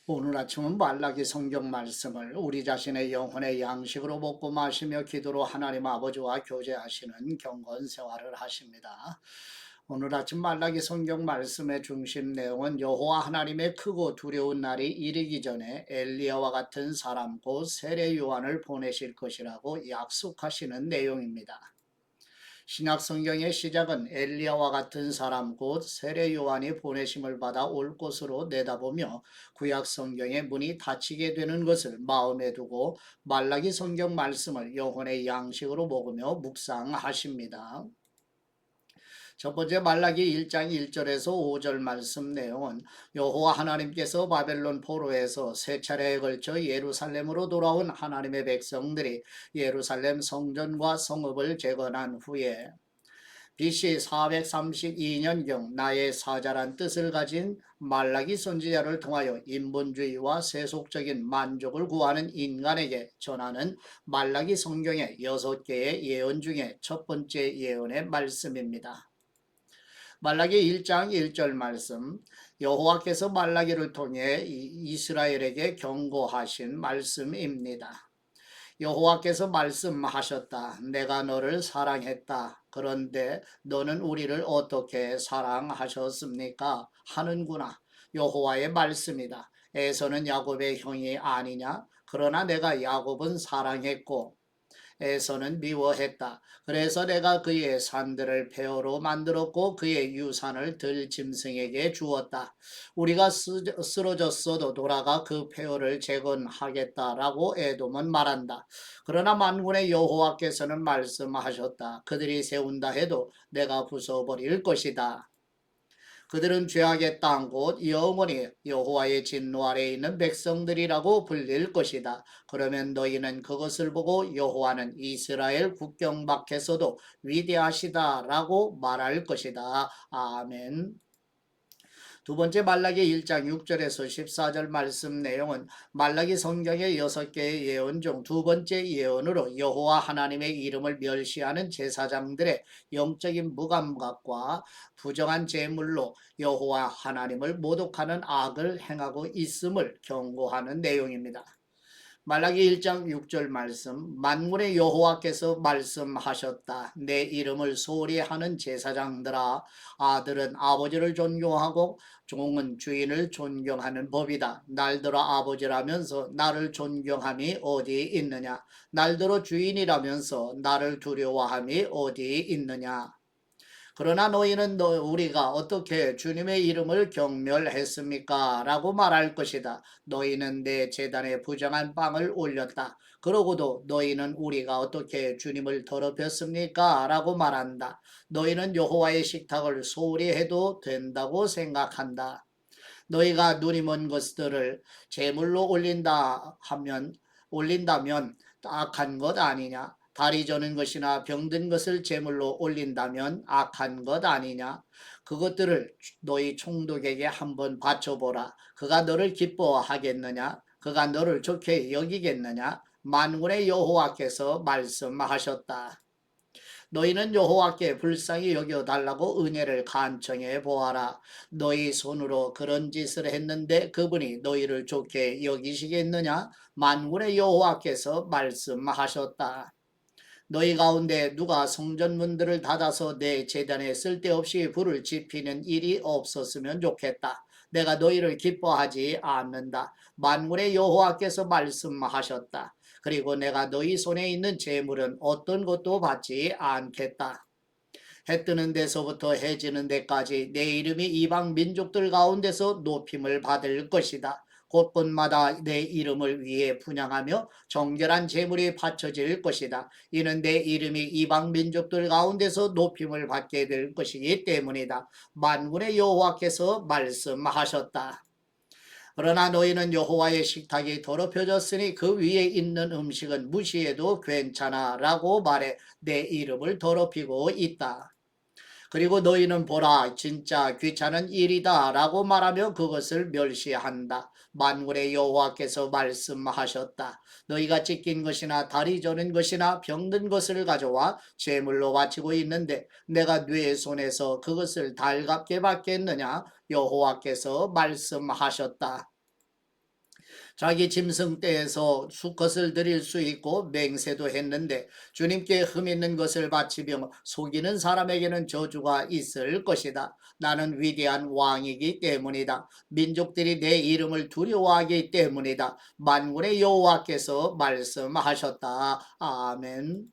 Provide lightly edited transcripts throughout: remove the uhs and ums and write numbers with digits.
오늘 아침은 말라기 성경 말씀을 우리 자신의 영혼의 양식으로 먹고 마시며 기도로 하나님 아버지와 교제하시는 경건 생활을 하십니다. 오늘 아침 말라기 성경 말씀의 중심 내용은 여호와 하나님의 크고 두려운 날이 이르기 전에 엘리야와 같은 사람 곧 세례 요한을 보내실 것이라고 약속하시는 내용입니다. 신약 성경의 시작은 엘리야와 같은 사람 곧 세례 요한이 보내심을 받아 올 곳으로 내다보며 구약 성경의 문이 닫히게 되는 것을 마음에 두고 말라기 성경 말씀을 영혼의 양식으로 먹으며 묵상하십니다. 첫 번째 말라기 1장 1절에서 5절 말씀 내용은 여호와 하나님께서 바벨론 포로에서 세 차례에 걸쳐 예루살렘으로 돌아온 하나님의 백성들이 예루살렘 성전과 성읍을 재건한 후에 BC 432년경 나의 사자란 뜻을 가진 말라기 선지자를 통하여 인본주의와 세속적인 만족을 구하는 인간에게 전하는 말라기 성경의 6개의 예언 중에 첫 번째 예언의 말씀입니다. 말라기 1장 1절 말씀, 여호와께서 말라기를 통해 이스라엘에게 경고하신 말씀입니다. 여호와께서 말씀하셨다. 내가 너를 사랑했다. 그런데 너는 우리를 어떻게 사랑하셨습니까? 하는구나. 여호와의 말씀이다. 에서는 야곱의 형이 아니냐? 그러나 내가 야곱은 사랑했고 에서는 미워했다. 그래서 내가 그의 산들을 폐허로 만들었고 그의 유산을 들짐승에게 주었다. 우리가 쓰러졌어도 돌아가 그 폐허를 재건하겠다라고 에돔은 말한다. 그러나 만군의 여호와께서는 말씀하셨다. 그들이 세운다 해도 내가 부숴버릴 것이다. 그들은 죄악의 땅 곧 영원히 여호와의 진노 아래에 있는 백성들이라고 불릴 것이다. 그러면 너희는 그것을 보고 여호와는 이스라엘 국경 밖에서도 위대하시다라고 말할 것이다. 아멘. 두 번째 말라기 1장 6절에서 14절 말씀 내용은 말라기 성경의 6개의 예언 중 두 번째 예언으로 여호와 하나님의 이름을 멸시하는 제사장들의 영적인 무감각과 부정한 제물로 여호와 하나님을 모독하는 악을 행하고 있음을 경고하는 내용입니다. 말라기 1장 6절 말씀, 만군의 여호와께서 말씀하셨다. 내 이름을 소리 하는 제사장들아, 아들은 아버지를 존경하고 종은 주인을 존경하는 법이다. 날들어 아버지라면서 나를 존경함이 어디 있느냐? 날들어 주인이라면서 나를 두려워함이 어디 있느냐? 그러나 너희는 우리가 어떻게 주님의 이름을 경멸했습니까? 라고 말할 것이다. 너희는 내 제단에 부정한 빵을 올렸다. 그러고도 너희는 우리가 어떻게 주님을 더럽혔습니까? 라고 말한다. 너희는 여호와의 식탁을 소홀히 해도 된다고 생각한다. 너희가 눈이 먼 것들을 제물로 올린다면 악한 것 아니냐? 다리 저는 것이나 병든 것을 제물로 올린다면 악한 것 아니냐? 그것들을 너희 총독에게 한번 바쳐보라. 그가 너를 기뻐하겠느냐? 그가 너를 좋게 여기겠느냐? 만군의 여호와께서 말씀하셨다. 너희는 여호와께 불쌍히 여겨 달라고 은혜를 간청해 보아라. 너희 손으로 그런 짓을 했는데 그분이 너희를 좋게 여기시겠느냐? 만군의 여호와께서 말씀하셨다. 너희 가운데 누가 성전문들을 닫아서 내 제단에 쓸데없이 불을 지피는 일이 없었으면 좋겠다. 내가 너희를 기뻐하지 않는다. 만군의 여호와께서 말씀하셨다. 그리고 내가 너희 손에 있는 재물은 어떤 것도 받지 않겠다. 해 뜨는 데서부터 해 지는 데까지 내 이름이 이방 민족들 가운데서 높임을 받을 것이다. 곳곳마다 내 이름을 위해 분향하며 정결한 제물이 바쳐질 것이다. 이는 내 이름이 이방 민족들 가운데서 높임을 받게 될 것이기 때문이다. 만군의 여호와께서 말씀하셨다. 그러나 너희는 여호와의 식탁이 더럽혀졌으니 그 위에 있는 음식은 무시해도 괜찮아 라고 말해 내 이름을 더럽히고 있다. 그리고 너희는 보라 진짜 귀찮은 일이다 라고 말하며 그것을 멸시한다. 만군의 여호와께서 말씀하셨다. 너희가 찢긴 것이나 다리 저는 것이나 병든 것을 가져와 제물로 바치고 있는데 내가 네 손에서 그것을 달갑게 받겠느냐? 여호와께서 말씀하셨다. 자기 짐승 떼에서 수컷을 드릴 수 있고 맹세도 했는데 주님께 흠 있는 것을 바치며 속이는 사람에게는 저주가 있을 것이다. 나는 위대한 왕이기 때문이다. 민족들이 내 이름을 두려워하기 때문이다. 만군의 여호와께서 말씀하셨다. 아멘.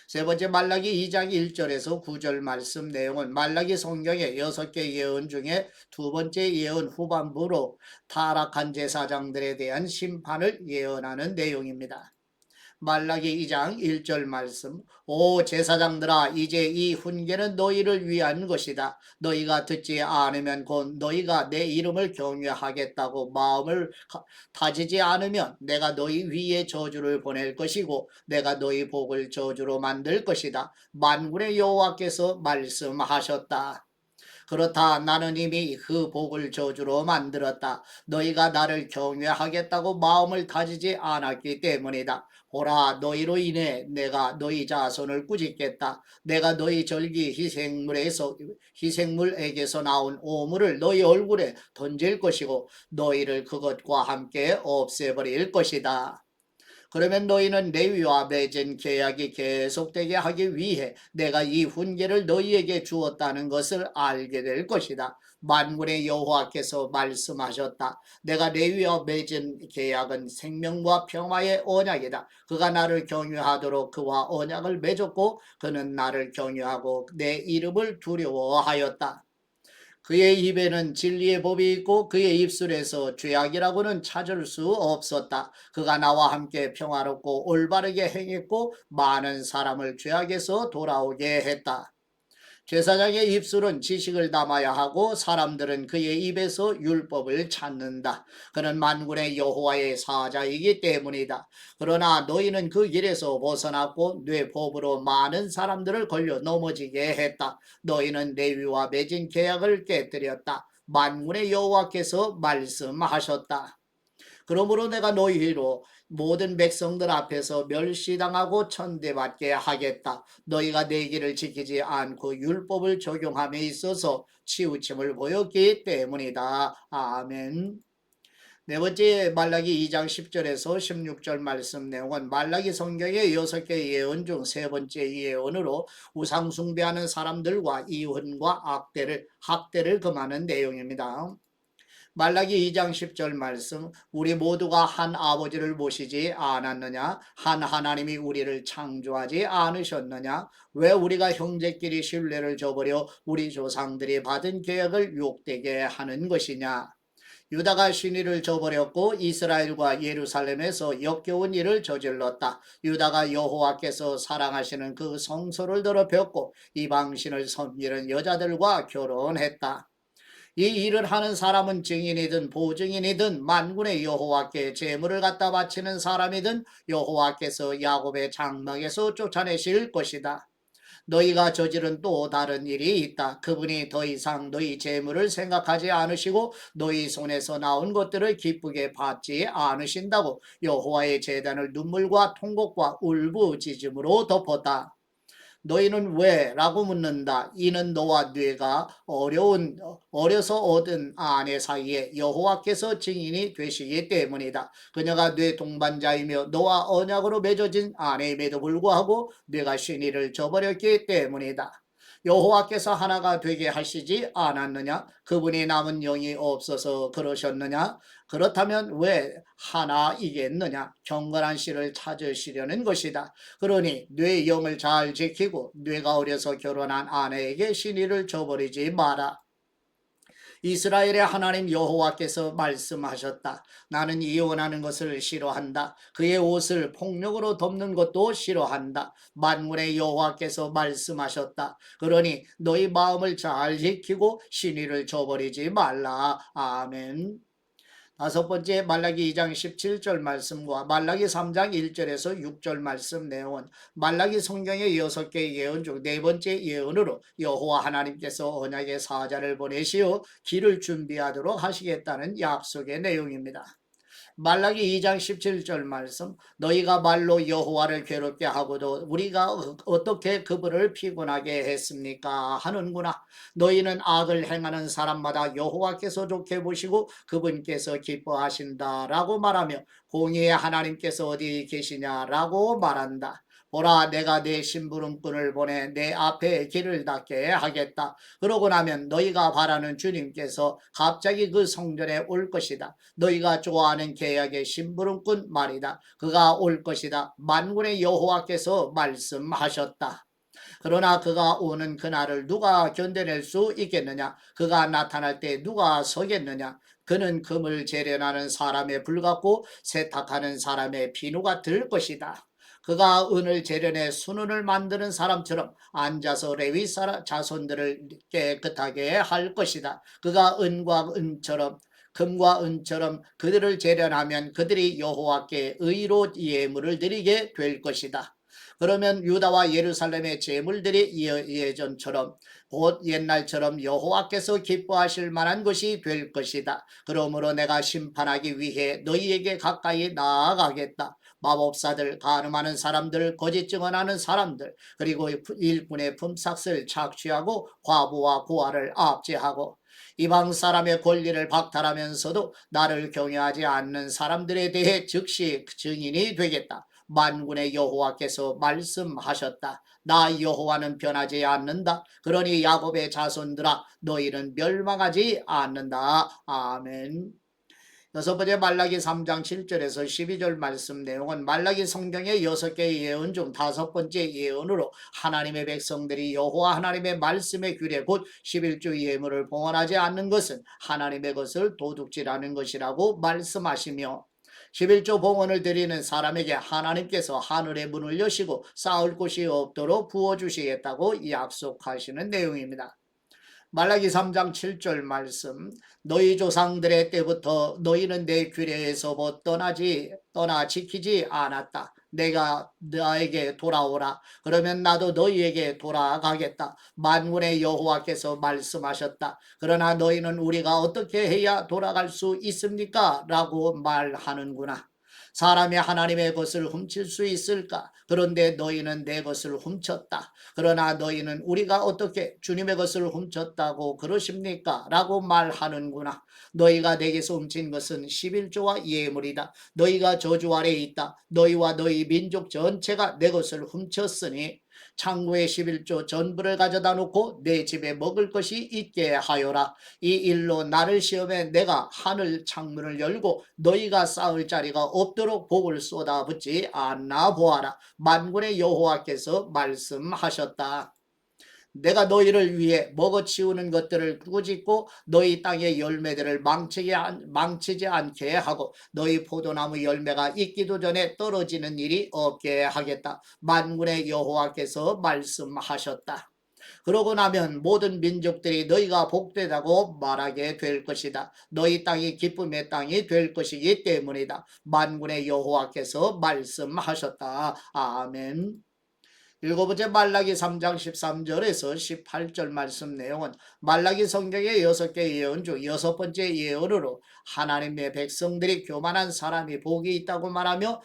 세 번째 말라기 2장 1절에서 9절 말씀 내용은 말라기 성경의 6개 예언 중에 두 번째 예언 후반부로 타락한 제사장들에 대한 심판을 예언하는 내용입니다. 말라기 2장 1절 말씀. 오 제사장들아 이제 이 훈계는 너희를 위한 것이다. 너희가 듣지 않으면 곧 너희가 내 이름을 경외하겠다고 마음을 다지지 않으면 내가 너희 위에 저주를 보낼 것이고 내가 너희 복을 저주로 만들 것이다. 만군의 여호와께서 말씀하셨다. 그렇다 나는 이미 그 복을 저주로 만들었다. 너희가 나를 경외하겠다고 마음을 다지지 않았기 때문이다. 보라 너희로 인해 내가 너희 자손을 꾸짖겠다. 내가 너희 절기 희생물에게서 나온 오물을 너희 얼굴에 던질 것이고 너희를 그것과 함께 없애버릴 것이다. 그러면 너희는 레위와 맺은 계약이 계속되게 하기 위해 내가 이 훈계를 너희에게 주었다는 것을 알게 될 것이다. 만군의 여호와께서 말씀하셨다. 내가 레위와 맺은 계약은 생명과 평화의 언약이다. 그가 나를 경외하도록 그와 언약을 맺었고 그는 나를 경외하고 내 이름을 두려워하였다. 그의 입에는 진리의 법이 있고 그의 입술에서 죄악이라고는 찾을 수 없었다. 그가 나와 함께 평화롭고 올바르게 행했고 많은 사람을 죄악에서 돌아오게 했다. 제사장의 입술은 지식을 담아야 하고 사람들은 그의 입에서 율법을 찾는다. 그는 만군의 여호와의 사자이기 때문이다. 그러나 너희는 그 길에서 벗어났고 뇌 법으로 많은 사람들을 걸려 넘어지게 했다. 너희는 레위와 맺은 계약을 깨뜨렸다. 만군의 여호와께서 말씀하셨다. 그러므로 내가 너희로 모든 백성들 앞에서 멸시당하고 천대받게 하겠다. 너희가 내 길을 지키지 않고 율법을 적용함에 있어서 치우침을 보였기 때문이다. 아멘. 네 번째 말라기 2장 10절에서 16절 말씀 내용은 말라기 성경의 6개 예언 중 세 번째 예언으로 우상 숭배하는 사람들과 이혼과 학대를 금하는 내용입니다. 말라기 2장 10절 말씀 우리 모두가 한 아버지를 모시지 않았느냐 한 하나님이 우리를 창조하지 않으셨느냐 왜 우리가 형제끼리 신뢰를 저버려 우리 조상들이 받은 계약을 욕되게 하는 것이냐 유다가 신의를 저버렸고 이스라엘과 예루살렘에서 역겨운 일을 저질렀다. 유다가 여호와께서 사랑하시는 그 성소를 더럽혔고 이방신을 섬기는 여자들과 결혼했다. 이 일을 하는 사람은 증인이든 보증인이든 만군의 여호와께 제물을 갖다 바치는 사람이든 여호와께서 야곱의 장막에서 쫓아내실 것이다. 너희가 저지른 또 다른 일이 있다. 그분이 더 이상 너희 재물을 생각하지 않으시고 너희 손에서 나온 것들을 기쁘게 받지 않으신다고 여호와의 제단을 눈물과 통곡과 울부짖음으로 덮었다. 너희는 왜? 라고 묻는다. 이는 너와 뇌가 어려서 얻은 아내 사이에 여호와께서 증인이 되시기 때문이다. 그녀가 뇌 동반자이며 너와 언약으로 맺어진 아내임에도 불구하고 뇌가 신의를 저버렸기 때문이다. 여호와께서 하나가 되게 하시지 않았느냐? 그분이 남은 영이 없어서 그러셨느냐? 그렇다면 왜 하나이겠느냐? 경건한 씨를 찾으시려는 것이다. 그러니 뇌 영을 잘 지키고 뇌가 어려서 결혼한 아내에게 신의를 저버리지 마라. 이스라엘의 하나님 여호와께서 말씀하셨다. 나는 이혼하는 것을 싫어한다. 그의 옷을 폭력으로 덮는 것도 싫어한다. 만군의 여호와께서 말씀하셨다. 그러니 너희 마음을 잘 지키고 신의를 저버리지 말라. 아멘. 다섯 번째 말라기 2장 17절 말씀과 말라기 3장 1절에서 6절 말씀 내용은 말라기 성경의 6개 예언 중 네 번째 예언으로 여호와 하나님께서 언약의 사자를 보내시어 길을 준비하도록 하시겠다는 약속의 내용입니다. 말라기 2장 17절 말씀, 너희가 말로 여호와를 괴롭게 하고도 우리가 어떻게 그분을 피곤하게 했습니까 하는구나. 너희는 악을 행하는 사람마다 여호와께서 좋게 보시고 그분께서 기뻐하신다라고 말하며 공의의 하나님께서 어디 계시냐라고 말한다. 보라, 내가 내 심부름꾼을 보내 내 앞에 길을 닫게 하겠다. 그러고 나면 너희가 바라는 주님께서 갑자기 그 성전에 올 것이다. 너희가 좋아하는 계약의 심부름꾼 말이다. 그가 올 것이다. 만군의 여호와께서 말씀하셨다. 그러나 그가 오는 그날을 누가 견뎌낼 수 있겠느냐? 그가 나타날 때 누가 서겠느냐? 그는 금을 재련하는 사람의 불 같고 세탁하는 사람의 비누 같을 것이다. 그가 은을 재련해 순은을 만드는 사람처럼 앉아서 레위 자손들을 깨끗하게 할 것이다. 그가 은과 은처럼 금과 은처럼 그들을 재련하면 그들이 여호와께 의로 예물을 드리게 될 것이다. 그러면 유다와 예루살렘의 제물들이 예전처럼 곧 옛날처럼 여호와께서 기뻐하실 만한 것이 될 것이다. 그러므로 내가 심판하기 위해 너희에게 가까이 나아가겠다. 마법사들, 간음하는 사람들, 거짓 증언하는 사람들, 그리고 일꾼의 품삯을 착취하고 과부와 고아를 압제하고 이방 사람의 권리를 박탈하면서도 나를 경외하지 않는 사람들에 대해 즉시 증인이 되겠다. 만군의 여호와께서 말씀하셨다. 나 여호와는 변하지 않는다. 그러니 야곱의 자손들아, 너희는 멸망하지 않는다. 아멘. 여섯 번째 말라기 3장 7절에서 12절 말씀 내용은 말라기 성경의 6개의 예언 중 5번째 예언으로 하나님의 백성들이 여호와 하나님의 말씀의 규례 곧 11조 예물을 봉헌하지 않는 것은 하나님의 것을 도둑질하는 것이라고 말씀하시며 11조 봉헌을 드리는 사람에게 하나님께서 하늘의 문을 여시고 쌓을 곳이 없도록 부어주시겠다고 약속하시는 내용입니다. 말라기 3장 7절 말씀, 너희 조상들의 때부터 너희는 내 규례에서 떠나 지키지 않았다. 내가 나에게 돌아오라. 그러면 나도 너희에게 돌아가겠다. 만군의 여호와께서 말씀하셨다. 그러나 너희는 우리가 어떻게 해야 돌아갈 수 있습니까? 라고 말하는구나. 사람이 하나님의 것을 훔칠 수 있을까? 그런데 너희는 내 것을 훔쳤다. 그러나 너희는 우리가 어떻게 주님의 것을 훔쳤다고 그러십니까? 라고 말하는구나. 너희가 내게서 훔친 것은 11조와 예물이다. 너희가 저주 아래에 있다. 너희와 너희 민족 전체가 내 것을 훔쳤으니 창고에 11조 전부를 가져다 놓고 내 집에 먹을 것이 있게 하여라. 이 일로 나를 시험해 내가 하늘 창문을 열고 너희가 쌓을 자리가 없도록 복을 쏟아붓지 않나 보아라. 만군의 여호와께서 말씀하셨다. 내가 너희를 위해 먹어치우는 것들을 꾸짖고 너희 땅의 열매들을 망치지 않게 하고 너희 포도나무 열매가 익기도 전에 떨어지는 일이 없게 하겠다. 만군의 여호와께서 말씀하셨다. 그러고 나면 모든 민족들이 너희가 복되다고 말하게 될 것이다. 너희 땅이 기쁨의 땅이 될 것이기 때문이다. 만군의 여호와께서 말씀하셨다. 아멘. 일곱 번째 말라기 3장 13절에서 18절 말씀 내용은 말라기 성경의 6개 예언 중 6번째 예언으로 하나님의 백성들이 교만한 사람이 복이 있다고 말하며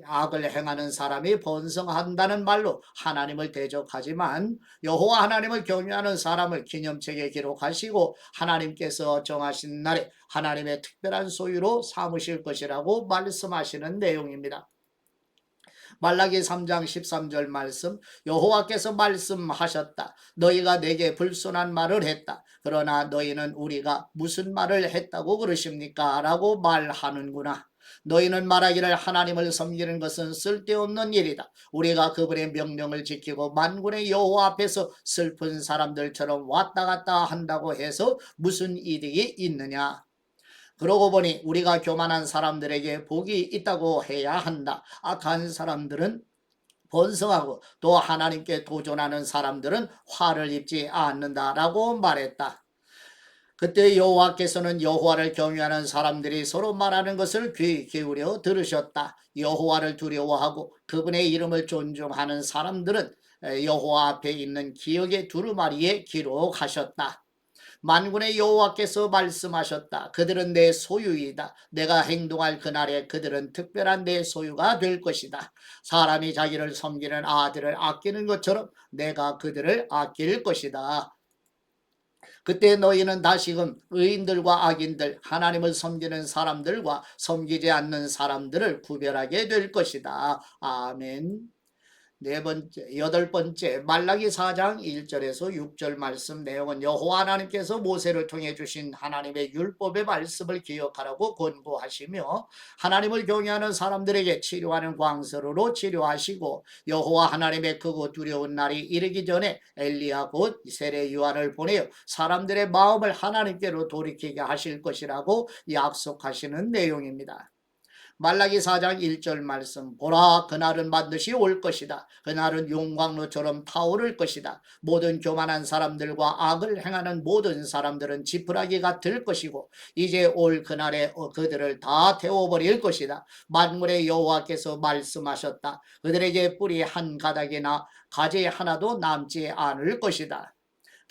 악을 행하는 사람이 번성한다는 말로 하나님을 대적하지만 여호와 하나님을 경외하는 사람을 기념책에 기록하시고 하나님께서 정하신 날에 하나님의 특별한 소유로 삼으실 것이라고 말씀하시는 내용입니다. 말라기 3장 13절 말씀, 여호와께서 말씀하셨다. 너희가 내게 불손한 말을 했다. 그러나 너희는 우리가 무슨 말을 했다고 그러십니까? 라고 말하는구나. 너희는 말하기를 하나님을 섬기는 것은 쓸데없는 일이다. 우리가 그분의 명령을 지키고 만군의 여호와 앞에서 슬픈 사람들처럼 왔다 갔다 한다고 해서 무슨 이득이 있느냐? 그러고 보니 우리가 교만한 사람들에게 복이 있다고 해야 한다. 악한 사람들은 번성하고 또 하나님께 도전하는 사람들은 화를 입지 않는다라고 말했다. 그때 여호와께서는 여호와를 경외하는 사람들이 서로 말하는 것을 귀 기울여 들으셨다. 여호와를 두려워하고 그분의 이름을 존중하는 사람들은 여호와 앞에 있는 기억의 두루마리에 기록하셨다. 만군의 여호와께서 말씀하셨다. 그들은 내 소유이다. 내가 행동할 그날에 그들은 특별한 내 소유가 될 것이다. 사람이 자기를 섬기는 아들을 아끼는 것처럼 내가 그들을 아낄 것이다. 그때 너희는 다시금 의인들과 악인들, 하나님을 섬기는 사람들과 섬기지 않는 사람들을 구별하게 될 것이다. 아멘. 네 번째, 여덟 번째, 말라기 4장 1절에서 6절 말씀 내용은 여호와 하나님께서 모세를 통해 주신 하나님의 율법의 말씀을 기억하라고 권고하시며 하나님을 경외하는 사람들에게 치료하는 광서로 치료하시고 여호와 하나님의 크고 두려운 날이 이르기 전에 엘리야 곧 세례 요한을 보내어 사람들의 마음을 하나님께로 돌이키게 하실 것이라고 약속하시는 내용입니다. 말라기 4장 1절 말씀 보라 그날은 반드시 올 것이다. 그날은 용광로처럼 타오를 것이다. 모든 교만한 사람들과 악을 행하는 모든 사람들은 지푸라기가 될 것이고 이제 올 그날에 그들을 다 태워버릴 것이다. 만물의 여호와께서 말씀하셨다. 그들에게 뿌리 한 가닥이나 가지 하나도 남지 않을 것이다.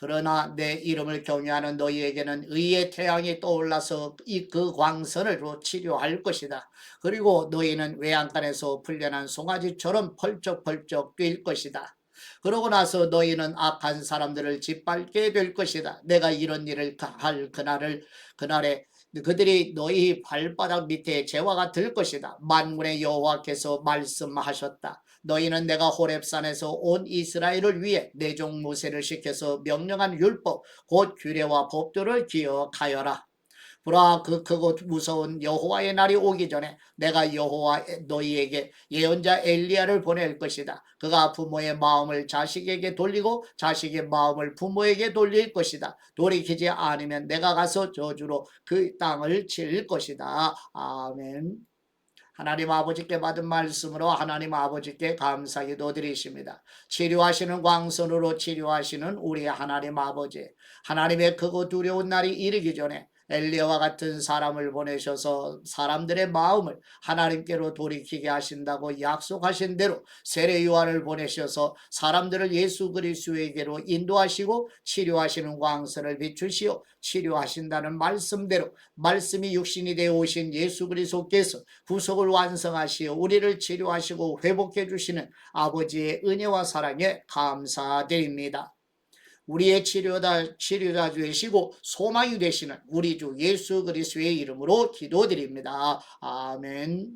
그러나 내 이름을 경외하는 너희에게는 의의 태양이 떠올라서 그 광선으로 치료할 것이다. 그리고 너희는 외양간에서 풀려난 송아지처럼 펄쩍펄쩍 뛸 것이다. 그러고 나서 너희는 악한 사람들을 짓밟게 될 것이다. 내가 이런 일을 할 그날에 그들이 너희 발바닥 밑에 재화가 될 것이다. 만군의 여호와께서 말씀하셨다. 너희는 내가 호렙산에서 온 이스라엘을 위해 내 종 모세를 시켜서 명령한 율법 곧 규례와 법도를 기억하여라. 보라 그 크고 무서운 여호와의 날이 오기 전에 내가 여호와 너희에게 예언자 엘리야를 보낼 것이다. 그가 부모의 마음을 자식에게 돌리고 자식의 마음을 부모에게 돌릴 것이다. 돌이키지 않으면 내가 가서 저주로 그 땅을 칠 것이다. 아멘. 하나님 아버지께 받은 말씀으로 하나님 아버지께 감사기도 드리십니다. 치료하시는 광선으로 치료하시는 우리 하나님 아버지, 하나님의 크고 두려운 날이 이르기 전에 엘리야와 같은 사람을 보내셔서 사람들의 마음을 하나님께로 돌이키게 하신다고 약속하신 대로 세례 요한을 보내셔서 사람들을 예수 그리스도에게로 인도하시고 치료하시는 광선을 비추시어 치료하신다는 말씀대로 말씀이 육신이 되어 오신 예수 그리스도께서 구속을 완성하시어 우리를 치료하시고 회복해 주시는 아버지의 은혜와 사랑에 감사드립니다. 우리의 치료자 되시고 소망이 되시는 우리 주 예수 그리스도의 이름으로 기도드립니다. 아멘.